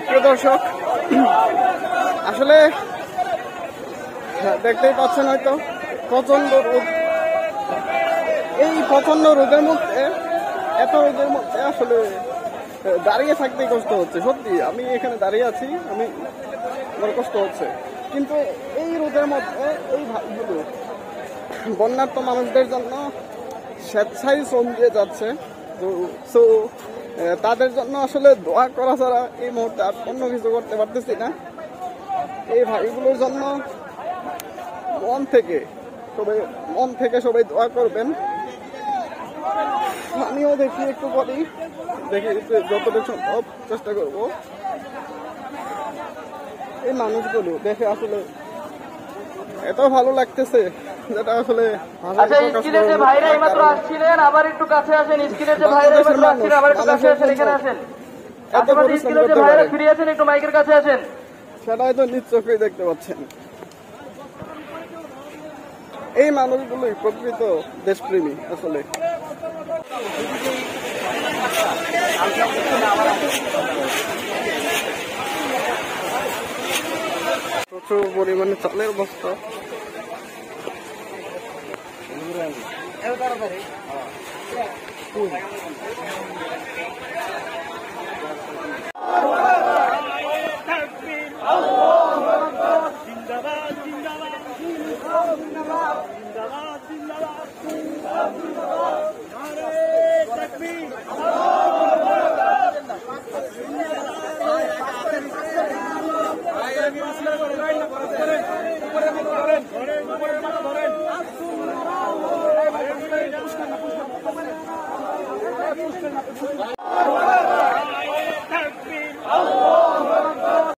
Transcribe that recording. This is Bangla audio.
প্রিয় দর্শক, আসলে দেখতেই পাচ্ছেন হয়তো প্রচন্ড রোদ। এই প্রচন্ড রোদের মধ্যে, এত রোদের মধ্যে আসলে দাঁড়িয়ে থাকতেই কষ্ট হচ্ছে। সত্যি আমি এখানে দাঁড়িয়ে আছি, আমার কষ্ট হচ্ছে। কিন্তু এই রোদের মধ্যে এই ভাইগুলো বন্যার্ত মানুষদের জন্য স্বেচ্ছায় শ্রম দিয়ে যাচ্ছে। তো তাদের জন্য আসলে দোয়া করা ছাড়া এই মুহূর্তে আর অন্য কিছু করতে পারতেছি না। এই ভাইগুলোর জন্য মন থেকে সবাই দোয়া করবেন। আমিও দেখি একটু বলি, দেখি যতটুকু সম্ভব চেষ্টা করব। এই মানুষগুলো দেখে আসলে এত ভালো লাগতেছে, যেটা আসলে স্ক্রিনে যে ভাইরা এইমাত্র আসছিলেন আবার একটু কাছে আসেন। স্ক্রিনে যে ভাইরা এইমাত্র আসছিলেন আবার একটু কাছে আসেন, এখানে আসেন। স্ক্রিনে যে ভাইরা ফিরে আছেন একটু মাইকের কাছে আসেন। সেটাই তো নিজ চোখেই দেখতে পাচ্ছেন। এই মানুষগুলোই প্রকৃত দেশপ্রেমী আসলে। প্রচুর পরিমাণে চালের বস্তা।